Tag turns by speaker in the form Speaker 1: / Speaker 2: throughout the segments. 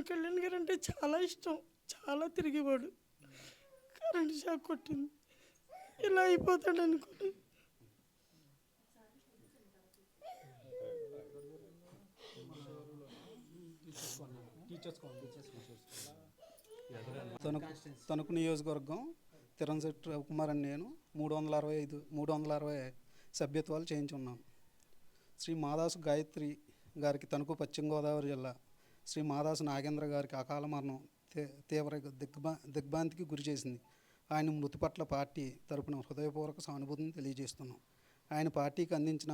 Speaker 1: కళ్యాణ్ గారు అంటే చాలా ఇష్టం, చాలా తిరిగేవాడు. కరెంట్ షాక్ కొట్టింది, ఇలా అయిపోతాడు అనుకోండి.
Speaker 2: తణుకు నియోజకవర్గం తిరంశెట్టి రవికుమార్ అని నేను 360 సభ్యత్వాలు చేయించున్నాను. శ్రీ మాదాసు గాయత్రి గారికి తణుకు పశ్చిమ గోదావరి జిల్లా శ్రీ మాదాసు నాగేంద్ర గారికి అకాల మరణం తీవ్ర దిగ్భ్రాంతికి గురి చేసింది. ఆయన మృతి పట్ల పార్టీ తరపున హృదయపూర్వక సానుభూతిని తెలియజేస్తున్నాం. ఆయన పార్టీకి అందించిన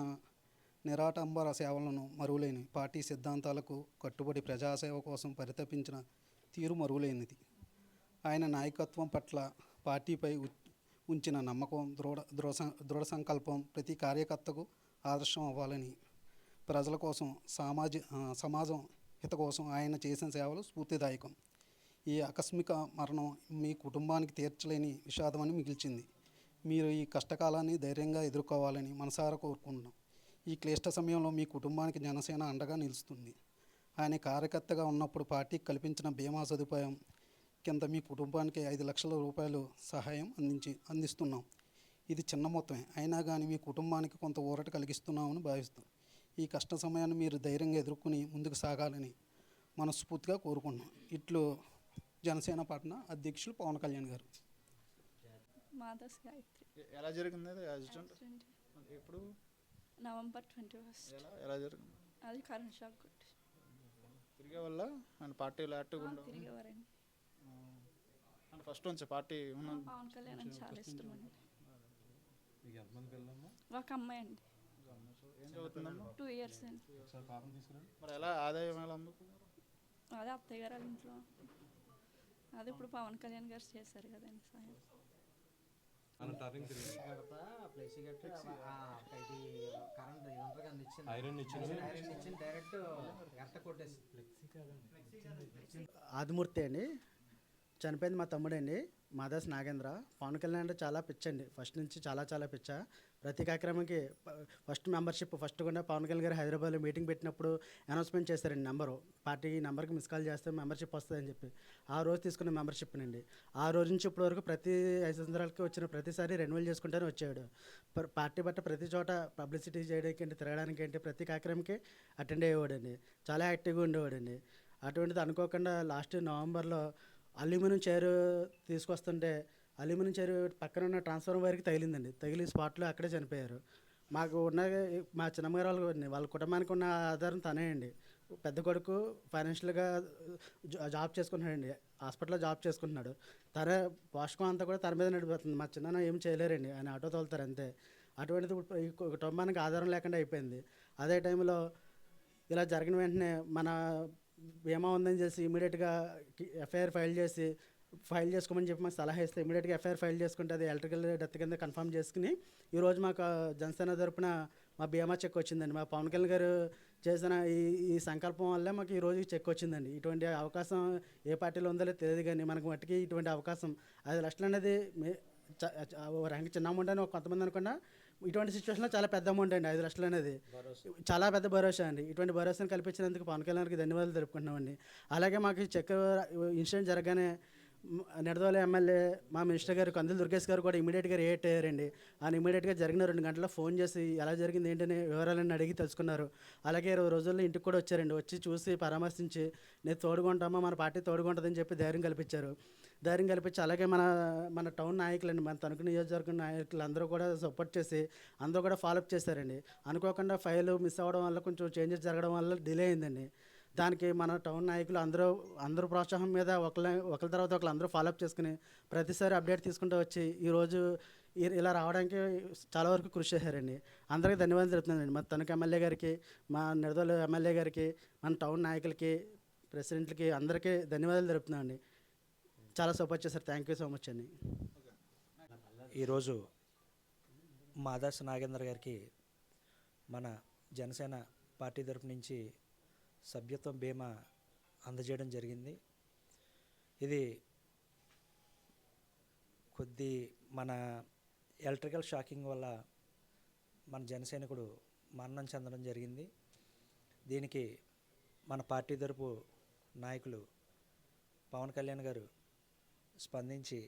Speaker 2: నిరాడంబర సేవలను మరువలేని, పార్టీ సిద్ధాంతాలకు కట్టుబడి ప్రజాసేవ కోసం పరితపించిన తీరు మరువలేనిది. ఆయన నాయకత్వం పట్ల పార్టీపై ఉంచిన నమ్మకం, దృఢ సంకల్పం ప్రతి కార్యకర్తకు ఆదర్శం అవ్వాలని, ప్రజల కోసం సమాజం హిత కోసం ఆయన చేసిన సేవలు స్ఫూర్తిదాయకం. ఈ ఆకస్మిక మరణం మీ కుటుంబానికి తీర్చలేని విషాదమని మిగిల్చింది. మీరు ఈ కష్టకాలాన్ని ధైర్యంగా ఎదుర్కోవాలని మనసారా కోరుకుంటున్నాం. ఈ క్లిష్ట సమయంలో మీ కుటుంబానికి జనసేన అండగా నిలుస్తుంది. ఆయన కార్యకర్తగా ఉన్నప్పుడు పార్టీకి కల్పించిన బీమా సదుపాయం కింద మీ కుటుంబానికి 5 లక్షల రూపాయలు సహాయం అందిస్తున్నాం. ఇది చిన్న మొత్తమే, అయినా కానీ మీ కుటుంబానికి కొంత ఊరట కలిగిస్తున్నామని భావిస్తాం. ఈ కష్ట సమయాన్ని మీరు ధైర్యంగా ఎదుర్కొని ముందుకు సాగాలని మనస్ఫూర్తిగా కోరుకుంటున్నాం. ఇట్లు జనసేన పట్న అధ్యక్షులు పవన్ కళ్యాణ్ గారు.
Speaker 3: మాదాస్ గాయత్రి.
Speaker 4: ఎలా జరిగింది అది యాక్సిడెంట్? ఎప్పుడు?
Speaker 3: నవంబర్ 21.
Speaker 4: ఎలా జరిగింది?
Speaker 3: అది కరెంట్ షాక్ కొట్టి
Speaker 4: తిరిగే వల్ల ఆయన పార్టీలో యాక్టివ్గా
Speaker 3: తిరిగేవారండి.
Speaker 4: అంటే ఫస్ట్ నుంచి పార్టీ
Speaker 3: పవన్ కళ్యాణ్ అని చాలా ఇష్టం అండి. ఒక అమ్మాయి అండి.
Speaker 4: ఏం చదువుతుందమ్మా?
Speaker 3: 2 years అండి.
Speaker 4: మరి ఎలా ఆదాయం ఎలా అందుకున్నారు?
Speaker 3: అదే అత్తయ్య గారు వాళ్ళ ఇంట్లో. అదే ఇప్పుడు పవన్ కళ్యాణ్ గారు చేశారు కదండి సాయం.
Speaker 5: ఆదిమూర్తి అండి, చనిపోయింది మా తమ్ముడండి, మాదాస్ నాగేంద్ర. పవన్ కళ్యాణ్ అంటే చాలా పిచ్చండి, ఫస్ట్ నుంచి చాలా పిచ్చ. ప్రతి కార్యక్రమానికి ఫస్ట్ మెంబర్షిప్ ఫస్ట్ కూడా పవన్ కళ్యాణ్ గారు హైదరాబాద్లో మీటింగ్ పెట్టినప్పుడు అనౌన్స్మెంట్ చేశారండి. పార్టీ నెంబర్కి మిస్ కాల్ చేస్తే మెంబర్షిప్ వస్తుందని చెప్పి ఆ రోజు తీసుకున్న మెంబర్షిప్ అండి. ఆ రోజు నుంచి ఇప్పటి వరకు ప్రతి 5 సంవత్సరాలకి వచ్చిన ప్రతిసారి రెన్యువల్ చేసుకుంటూనే వచ్చాడు. పార్టీ బట్ట ప్రతి చోట పబ్లిసిటీ చేయడానికి ఏంటి, తిరగడానికి ఏంటి, ప్రతి కార్యక్రమంకి అటెండ్ అయ్యేవాడండి. చాలా యాక్టివ్గా ఉండేవాడండి. అటువంటిది అనుకోకుండా లాస్ట్ నవంబర్లో అల్యూమినియం చైర్ తీసుకొస్తుంటే అల్యూమినియం చైర్ పక్కన ఉన్న ట్రాన్స్ఫార్మర్ వైర్కి తగిలిందండి. తగిలి స్పాట్లో అక్కడే చనిపోయారు. మాకు ఉన్న మా చిన్నమ్మగారు వాళ్ళ కుటుంబానికి ఉన్న ఆధారం తనే అండి. పెద్ద కొడుకు ఫైనాన్షియల్గా జాబ్ చేసుకుంటున్నాడండి, హాస్పిటల్లో జాబ్ చేసుకుంటున్నాడు. తనే పోషకం అంతా కూడా తన మీద నడిపోతుంది. మా చిన్న ఏం చేయలేరండి, ఆయన ఆటో తోలుతారు అంతే. అటువంటిది ఈ కుటుంబానికి ఆధారం లేకుండా అయిపోయింది. అదే టైంలో ఇలా జరిగిన వెంటనే మన బీమా ఉందని చేసి ఇమీడియట్గా ఎఫ్ఐఆర్ ఫైల్ చేసుకోమని చెప్పి మాకు సలహా ఇస్తే ఇమీడియట్గా ఎఫ్ఐఆర్ ఫైల్ చేసుకుంటే అది ఎలక్ట్రికల్ డెత్ కింద కన్ఫర్మ్ చేసుకుని ఈరోజు మాకు జనసేన తరపున మా బీమా చెక్ వచ్చిందండి. మా పవన్ కళ్యాణ్ గారు చేసిన ఈ సంకల్పం వల్లే మాకు ఈరోజు చెక్ వచ్చిందండి. ఇటువంటి అవకాశం ఏ పార్టీలో ఉందో తెలియదు, కానీ మనకు మట్టికి ఇటువంటి అవకాశం 5 లక్షలు అనేది ర్యాంక్ చిన్న అమౌంట్ అని కొంతమంది అనుకున్నా, ఇటువంటి సిచ్యువేషన్లో చాలా పెద్ద అమౌంట్ అండి. 5 లక్షలు అనేది చాలా పెద్ద భరోసా అండి. ఇటువంటి భరోసాను కల్పించినందుకు పవన్ కళ్యాణ్కి ధన్యవాదాలు తెలుపుకుంటున్నామండి. అలాగే మాకు చెక్ ఇన్సిడెంట్ జరగానే నిడదవోలు ఎమ్మెల్యే మా మినిస్టర్ గారు కందులు దుర్గేష్ గారు కూడా ఇమీడియట్గా రియాక్ట్ అయ్యారండి. ఆయన ఇమీడియట్గా జరిగిన 2 గంటల్లో ఫోన్ చేసి ఎలా జరిగింది ఏంటని వివరాలన్నీ అడిగి తెలుసుకున్నారు. అలాగే 20 రోజుల్లో ఇంటికి కూడా వచ్చారండి. వచ్చి చూసి పరామర్శించి నేను తోడుకుంటామా, మన పార్టీ తోడుకుంటుందని చెప్పి ధైర్యం కల్పించారు. అలాగే మన టౌన్ నాయకులండి, మన తణుకు నియోజకవర్గం నాయకులు అందరూ కూడా సపోర్ట్ చేసి అందరూ కూడా ఫాలోఅప్ చేశారండి. అనుకోకుండా ఫైల్ మిస్ అవ్వడం వల్ల కొంచెం చేంజెస్ జరగడం వల్ల డిలే అయిందండి. దానికి మన టౌన్ నాయకులు అందరూ ప్రోత్సాహం మీద ఒకరి తర్వాత ఒకరు అందరూ ఫాలోఅప్ చేసుకుని ప్రతిసారి అప్డేట్ తీసుకుంటూ వచ్చి ఈరోజు ఇలా రావడానికి చాలా వరకు కృషి చేశారండి. అందరికీ ధన్యవాదాలు తెలుపుతున్నానండి. మా తణుకు ఎమ్మెల్యే గారికి, మా నిడదవోలు ఎమ్మెల్యే గారికి, మన టౌన్ నాయకులకి, ప్రెసిడెంట్లకి అందరికీ ధన్యవాదాలు తెలుపుతున్నానండి. చాలా సపోర్ట్ చేశారు. థ్యాంక్ యూ సో మచ్ అండి.
Speaker 6: ఈరోజు మాదాస్ నాగేంద్ర గారికి మన జనసేన పార్టీ తరపు నుంచి సభ్యత్వం బీమా అందజేయడం జరిగింది. ఇది మన ఎలక్ట్రికల్ షాకింగ్ వల్ల మన జనసైనికుడు మరణం చెందడం జరిగింది. దీనికి మన పార్టీ తరపు నాయకులు పవన్ కళ్యాణ్ గారు స్పందించి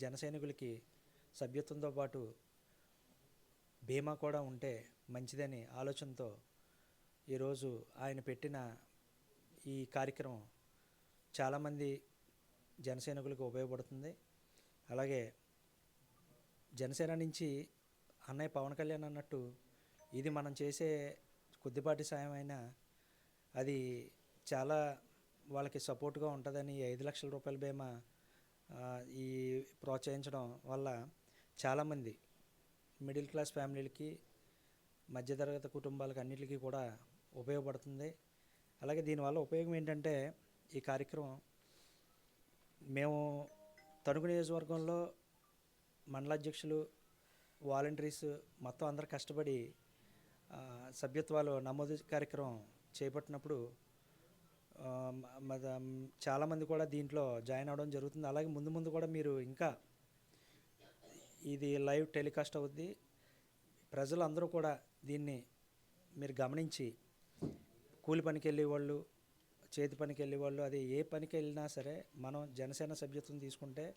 Speaker 6: జన సైనికులకి సభ్యత్వంతో పాటు బీమా కూడా ఉంటే మంచిదని ఆలోచనతో ఈరోజు ఆయన పెట్టిన ఈ కార్యక్రమం చాలామంది జనసైనికులకు ఉపయోగపడుతుంది. అలాగే జనసేన నుంచి అన్నయ్య పవన్ కళ్యాణ్ అన్నట్టు ఇది మనం చేసే కొద్దిపాటి సాయం అయినా అది చాలా వాళ్ళకి సపోర్ట్గా ఉంటుందని 5 లక్షల రూపాయల బీమా ఈ ప్రోత్సహించడం వల్ల చాలామంది మిడిల్ క్లాస్ ఫ్యామిలీలకి మధ్యతరగతి కుటుంబాలకు అన్నిటికీ కూడా ఉపయోగపడుతుంది. అలాగే దీనివల్ల ఉపయోగం ఏంటంటే ఈ కార్యక్రమం మేము తణుకు నియోజకవర్గంలో మండలాధ్యక్షులు వాలంటీర్స్ మొత్తం అందరు కష్టపడి సభ్యత్వాలు నమోదు కార్యక్రమం చేపట్టినప్పుడు చాలామంది కూడా దీంట్లో జాయిన్ అవ్వడం జరుగుతుంది. అలాగే ముందు ముందు కూడా మీరు ఇంకా ఇది లైవ్ టెలికాస్ట్ అవుద్ది. ప్రజలందరూ కూడా దీన్ని మీరు గమనించి కూలి పనికి వెళ్ళేవాళ్ళు, చేతి పనికి వెళ్ళేవాళ్ళు, అది ఏ పనికి వెళ్ళినా సరే మనం జనసేన సభ్యత్వం తీసుకుంటే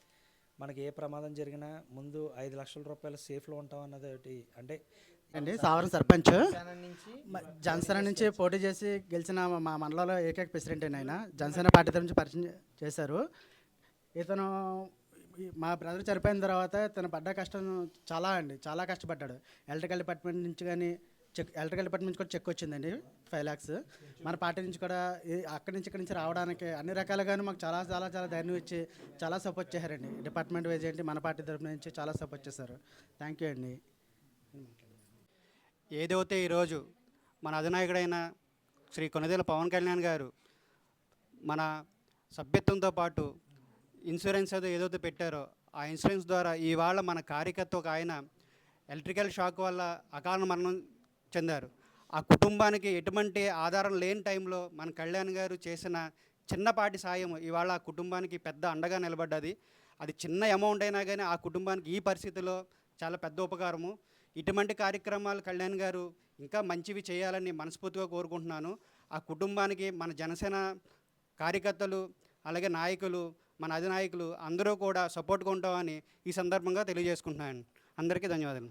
Speaker 6: మనకి ఏ ప్రమాదం జరిగినా ముందు 5 లక్షల రూపాయలు సేఫ్లో ఉంటాం అన్నది ఒకటి. అంటే
Speaker 5: అండి సావరం సర్పంచ్ జనసేన నుంచి పోటీ చేసి గెలిచిన మా మండలంలో ఏకైక ప్రెసిడెంట్ అయిన ఆయన జనసేన పార్టీ తరఫు నుంచి పరిచయం చేశారు. ఇతను మా బ్రదర్ చనిపోయిన తర్వాత తను పడ్డ కష్టం చాలా కష్టపడ్డాడు. ఎలక్ట్రికల్ డిపార్ట్మెంట్ నుంచి కానీ ఎలక్ట్రికల్ డిపార్ట్మెంట్ నుంచి కూడా చెక్ వచ్చిందండి 5 lakhs. మన పార్టీ నుంచి కూడా అక్కడి నుంచి ఇక్కడి నుంచి రావడానికి అన్ని రకాలుగాను మాకు చాలా చాలా చాలా ధైర్యం ఇచ్చి చాలా సపోర్ట్ చేశారండి. డిపార్ట్మెంట్ వైజ్ ఏంటి మన పార్టీ తరఫు నుంచి చాలా సపోర్ట్ చేశారు. థ్యాంక్ యూ అండి.
Speaker 7: ఏదైతే ఈరోజు మన అధినాయకుడైన శ్రీ కొనిదెల పవన్ కళ్యాణ్ గారు మన సభ్యత్వంతో పాటు ఇన్సూరెన్స్ ఏదైతే పెట్టారో ఆ ఇన్సూరెన్స్ ద్వారా ఇవాళ మన కార్యకర్త ఒక ఆయన ఎలక్ట్రికల్ షాక్ వల్ల అకాల మరణం చెందారు. ఆ కుటుంబానికి ఎటువంటి ఆధారం లేని టైంలో మన కళ్యాణ్ గారు చేసిన చిన్నపాటి సాయం ఇవాళ ఆ కుటుంబానికి పెద్ద అండగా నిలబడ్డది. అది చిన్న అమౌంట్ అయినా కానీ ఆ కుటుంబానికి ఈ పరిస్థితిలో చాలా పెద్ద ఉపకారము. ఇటువంటి కార్యక్రమాలు కళ్యాణ్ గారు ఇంకా మంచివి చేయాలని మనస్ఫూర్తిగా కోరుకుంటున్నాను. ఆ కుటుంబానికి మన జనసేన కార్యకర్తలు అలాగే నాయకులు మన అధినాయకులు అందరూ కూడా సపోర్ట్గా ఉంటామని ఈ సందర్భంగా తెలియజేసుకుంటున్నాను. అందరికీ ధన్యవాదాలు.